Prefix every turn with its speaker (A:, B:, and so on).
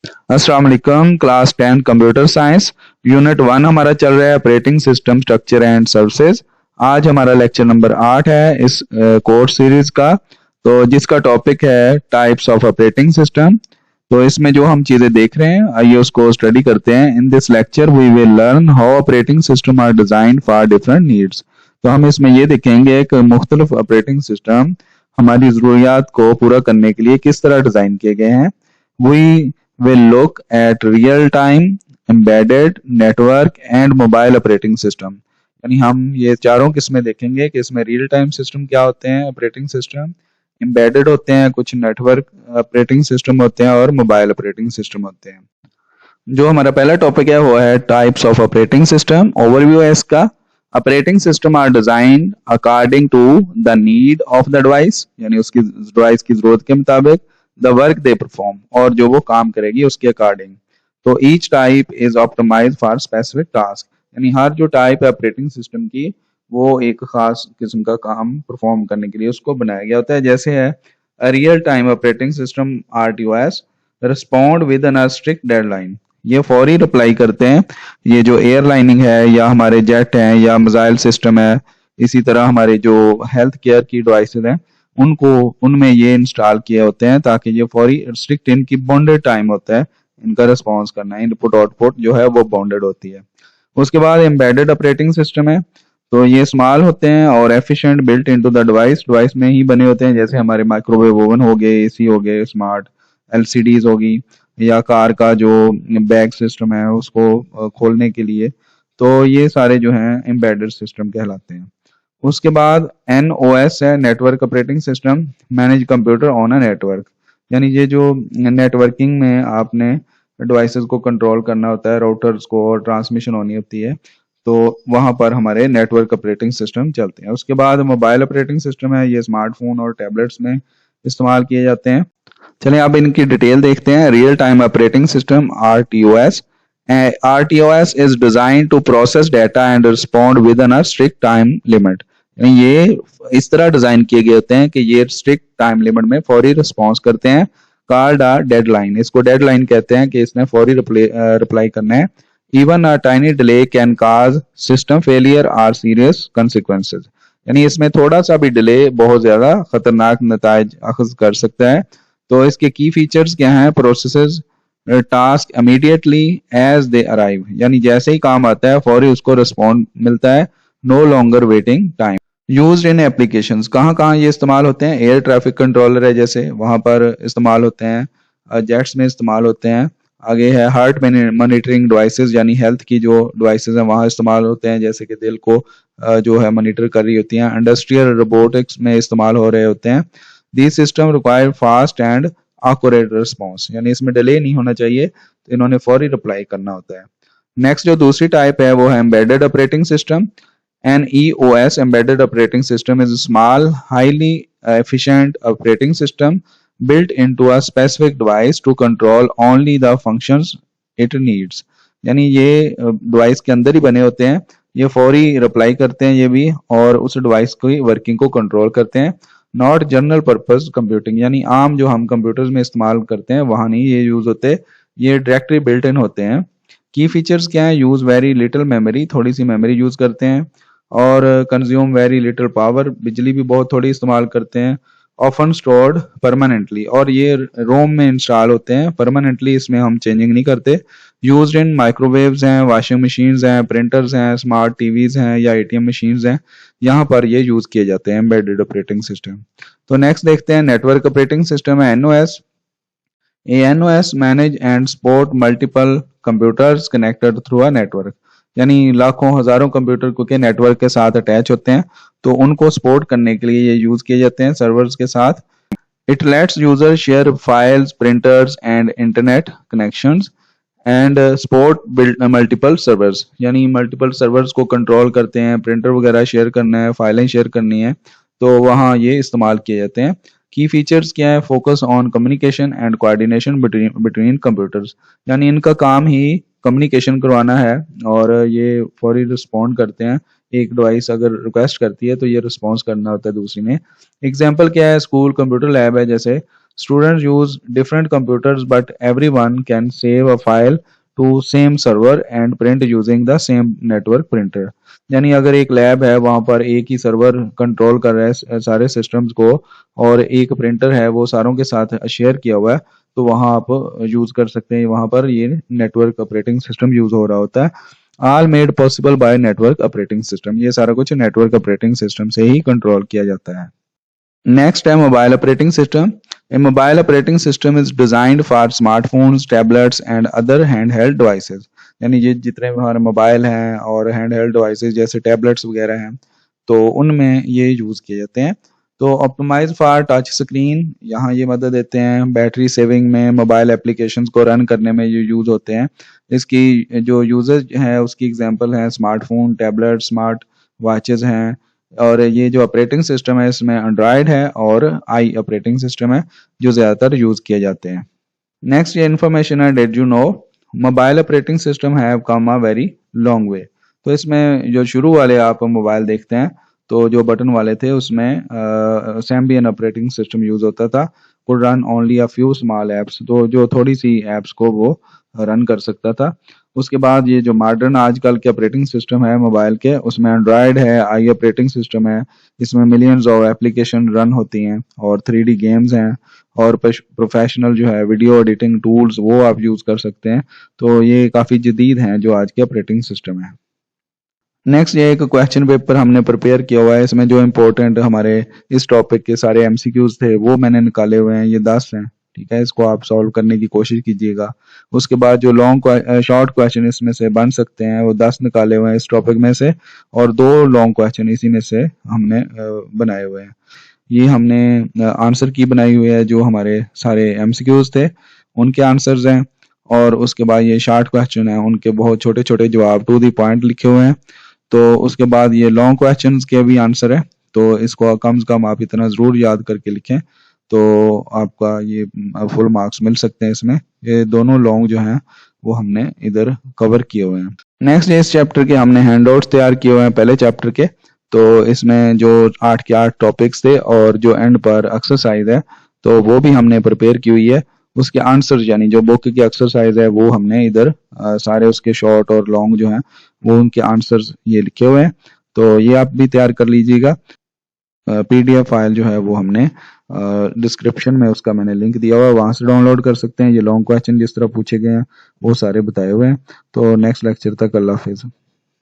A: अस्सलाम वालेकुम। Class 10 computer science unit 1 हमारा चल रहा है operating system structure and services. आज हमारा लेक्चर नंबर 8 है इस कोर्स सीरीज का, तो जिसका टॉपिक है टाइप्स ऑफ ऑपरेटिंग सिस्टम। तो इसमें जो हम चीज़ें देख रहे हैं आइए उसको स्टडी करते हैं। In this lecture we will learn how operating system are design for different needs. तो हम इसमें ये देखेंगे कि मुख्तलिफ ऑपरेटिंग सिस्टम हमारी ज़रूरियात को पूरा करने के लिए किस तरह डिज़ाइन किए गए हैं। We will look at real time, embedded, network and mobile operating system। यानी हम ये चारों किस्में देखेंगे कि इसमें रियल टाइम सिस्टम क्या होते हैं, ऑपरेटिंग सिस्टम, एम्बेडेड होते हैं, कुछ नेटवर्क ऑपरेटिंग सिस्टम होते हैं और मोबाइल ऑपरेटिंग सिस्टम होते हैं। जो हमारा पहला टॉपिक है वो है types of operating system. Overview है इसका। Operating system are designed according to the need of the device, यानी उसकी डिवाइस की जरूरत के मुताबिक, द वर्क दे परफॉर्म, और जो वो काम करेगी उसके अकॉर्डिंग। तो each type is optimize for specific task, यानी हर जो टाइप है ऑपरेटिंग सिस्टम की वो एक खास किस्म का काम परफॉर्म करने के लिए उसको बनाया गया होता है। जैसे है real time operating system RTOS respond with an strict deadline, ये फौरी रिप्लाई करते हैं। ये जो एयरलाइनिंग है या हमारे जेट हैं या मिसाइल सिस्टम है, इसी तरह हमारे जो हेल्थ केयर की डिवाइसेज हैं उनको उनमें ये इंस्टॉल किए होते हैं ताकि ये फौरी स्ट्रिक्ट इनकी बॉन्डेड टाइम होता है इनका रिस्पॉन्स करना है। इनपुट आउटपुट जो है वो बॉन्डेड होती है। उसके बाद एम्बेडेड ऑपरेटिंग सिस्टम है। तो ये स्मॉल होते हैं और efficient built into the device, device में ही बने होते हैं। जैसे हमारे माइक्रोवेव ओवन हो गए, AC हो गए, स्मार्ट LCDs होगी, या कार का जो बैग सिस्टम है उसको खोलने के लिए। तो ये सारे जो हैं एम्बेडेड सिस्टम कहलाते हैं। उसके बाद NOS है, network operating system, manage computer on a network, यानी ये जो नेटवर्किंग में आपने डिवाइसेस को कंट्रोल करना होता है, राउटर्स को, और ट्रांसमिशन होनी होती है, तो वहां पर हमारे नेटवर्क ऑपरेटिंग सिस्टम चलते हैं। उसके बाद मोबाइल ऑपरेटिंग सिस्टम है, ये स्मार्टफोन और टैबलेट्स में इस्तेमाल किए जाते हैं। चलें अब इनकी डिटेल देखते हैं। Real time operating system RTOS। RTOS is designed to process data and respond within a strict time limit। ये इस तरह डिजाइन किए गए होते हैं कि ये स्ट्रिक्ट टाइम लिमिट में फौरी रिस्पॉन्स करते हैं। कॉल्ड अ डेडलाइन, इसको डेडलाइन कहते हैं कि इसने फौरी रिप्लाई करना है। Even a tiny delay can cause system failure और सीरियस कंसिक्वेंसेज, यानी इसमें थोड़ा सा भी डिले बहुत ज्यादा खतरनाक नताइज अखज कर सकता है। तो इसके की फीचर्स क्या हैं? Processes task immediately as they arrive, यानी जैसे ही काम आता है फौरी उसको रिस्पॉन्ड मिलता है। No longer waiting time. Used in applications, कहाँ कहाँ ये इस्तेमाल होते हैं? एयर ट्रैफिक कंट्रोलर है जैसे, वहां पर इस्तेमाल होते हैं। जेट्स में इस्तेमाल होते हैं। आगे है हार्ट मॉनिटरिंग डिवाइसेस, यानी हेल्थ की जो डिवाइसेस हैं वहां इस्तेमाल होते हैं, जैसे कि दिल को जो है मॉनिटर कर रही होती हैं। इंडस्ट्रियल रोबोटिक्स में इस्तेमाल हो रहे होते हैं। This system require fast and accurate response, यानी इसमें डिले नहीं होना चाहिए, तो इन्होंने फौरी रिप्लाई करना होता है। नेक्स्ट जो दूसरी टाइप है वो है embedded operating system. NEOS embedded operating system is a small, highly efficient operating system built into a specific device to control only the functions it needs। यानी ये डिवाइस के अंदर ही बने होते हैं, ये फौरी रिप्लाई करते हैं ये भी, और उस डिवाइस की वर्किंग को कंट्रोल करते हैं। नॉट जनरल पर्पस कंप्यूटिंग, यानी आम जो हम कंप्यूटर्स में इस्तेमाल करते हैं वहां नहीं ये यूज होते, ये डायरेक्टली बिल्ट इन होते हैं। की फीचर्स क्या है? यूज वेरी लिटिल मेमोरी, थोड़ी सी मेमोरी यूज करते हैं, और कंज्यूम वेरी लिटिल पावर, बिजली भी बहुत थोड़ी इस्तेमाल करते हैं। ऑफन स्टोर्ड परमानेंटली, और ये रोम में इंस्टॉल होते हैं परमानेंटली, इसमें हम चेंजिंग नहीं करते। यूज्ड इन माइक्रोवेव्स हैं, वॉशिंग मशीन्स हैं, प्रिंटर्स हैं, स्मार्ट टीवीज हैं या ATM मशीन्स हैं, यहाँ पर ये यूज किए जाते हैं एम्बेडेड ऑपरेटिंग सिस्टम। तो नेक्स्ट देखते हैं नेटवर्क ऑपरेटिंग सिस्टम है NOS। NOS manage and support multiple computers connected through a network, यानी लाखों हजारों कंप्यूटर के नेटवर्क के साथ अटैच होते हैं, तो उनको सपोर्ट करने के लिए ये यूज किए जाते हैं सर्वर्स के साथ। It let's user share files, printers and internet connections and support multiple servers, यानी मल्टीपल सर्वर्स को कंट्रोल करते हैं, प्रिंटर वगैरह शेयर करना है, फाइलें शेयर करनी है, तो वहाँ ये इस्तेमाल किए जाते हैं। की फीचर्स क्या है? Focus on communication and coordination between computers, यानी इनका काम ही कम्युनिकेशन करवाना है, और ये फौरी रिस्पॉन्ड करते हैं। एक डिवाइस अगर रिक्वेस्ट करती है तो ये रिस्पॉन्स करना होता है दूसरी ने। एग्जाम्पल क्या है? स्कूल कंप्यूटर लैब है जैसे, Students use different computers, but everyone can save a file to same server and print using the same network printer. यानी अगर एक लैब है वहाँ पर एक ही सर्वर कंट्रोल कर रहा है सारे सिस्टम्स को और एक प्रिंटर है वो सारों के साथ शेयर किया हुआ है, तो वहाँ आप यूज़ कर सकते हैं। वहाँ पर ये नेटवर्क ऑपरेटिंग सिस्टम यूज़ हो रहा होता है। All made possible by network operating system, ये सारा कुछ नेटवर्क ऑपरेटिंग सिस्टम से ही कंट्रोल किया जाता है। नेक्स्ट है mobile operating system. A mobile operating system is designed for smartphones, tablets and other handheld devices. यानी ये जितने हमारे मोबाइल हैं और हैंड हेल्ड डिवाइसेस जैसे टैबलेट्स वगैरह हैं तो उनमें ये यूज़ किए जाते हैं। तो ऑप्टिमाइज फॉर टच स्क्रीन, यहाँ ये मदद देते हैं बैटरी सेविंग में, मोबाइल एप्लीकेशंस को रन करने में ये यूज़ होते हैं। इसकी जो यूजेज है उसकी एग्जांपल है स्मार्टफोन, टैबलेट, स्मार्ट वॉचेस हैं। और ये जो ऑपरेटिंग सिस्टम है इसमें एंड्रॉयड है और आई ऑपरेटिंग सिस्टम है जो ज़्यादातर यूज़ किए जाते हैं। नेक्स्ट ये इन्फॉर्मेशन है, did you know mobile operating system have come a very long way. तो इसमें जो शुरू वाले आप मोबाइल देखते हैं तो जो बटन वाले थे उसमें सैम्बियन ऑपरेटिंग सिस्टम यूज़ होता था, could run only a few small apps, तो जो थोड़ी सी एप्स को वो रन कर सकता था। उसके बाद ये जो मॉडर्न आजकल के ऑपरेटिंग सिस्टम है मोबाइल के उसमें एंड्रॉयड है, आई ऑपरेटिंग सिस्टम है, इसमें मिलियंस ऑफ एप्लीकेशन रन होती हैं और 3D गेम्स हैं और प्रोफेशनल जो है वीडियो एडिटिंग टूल्स वो आप यूज़ कर सकते हैं। तो ये काफ़ी जदीद हैं जो आज के ऑपरेटिंग सिस्टम है। नेक्स्ट ये एक क्वेश्चन पेपर हमने प्रिपेयर किया हुआ है, इसमें जो इम्पोर्टेंट हमारे इस टॉपिक के सारे MCQs थे वो मैंने निकाले हुए हैं, ये 10 हैं। ठीक है, इसको आप सॉल्व करने की कोशिश कीजिएगा। उसके बाद जो शॉर्ट क्वेश्चन इसमें से बन सकते हैं वो 10 निकाले हुए हैं इस टॉपिक में से और 2 लॉन्ग क्वेश्चन इसी में से हमने बनाए हुए हैं। ये हमने आंसर की बनाई हुई है, जो हमारे सारे MCQs थे उनके आंसर्स हैं और उसके बाद ये शॉर्ट क्वेश्चन है उनके बहुत छोटे छोटे जवाब टू द पॉइंट लिखे हुए हैं। तो उसके बाद ये लॉन्ग क्वेश्चंस के भी आंसर है, तो इसको कम से कम आप इतना ज़रूर याद करके लिखें तो आपका ये फुल मार्क्स मिल सकते हैं इसमें। ये दोनों लॉन्ग जो हैं वो हमने इधर कवर किए हुए हैं। नेक्स्ट इस चैप्टर के हमने हैंडआउट्स तैयार किए हुए हैं पहले चैप्टर के, तो इसमें जो 8 के 8 टॉपिक्स थे और जो एंड पर एक्सरसाइज है तो वो भी हमने प्रिपेयर की हुई है। उसके आंसर्स यानी जो बुक की एक्सरसाइज है वो हमने इधर सारे उसके शॉर्ट और लॉन्ग जो हैं वो उनके आंसर्स ये लिखे हुए हैं, तो ये आप भी तैयार कर लीजिएगा। PDF फाइल जो है वो हमने डिस्क्रिप्शन में उसका मैंने लिंक दिया हुआ है, वहाँ से डाउनलोड कर सकते हैं। ये लॉन्ग क्वेश्चन जिस तरह पूछे गए हैं वो सारे बताए हुए हैं। तो नेक्स्ट लेक्चर तक अल्लाह हाफिज़।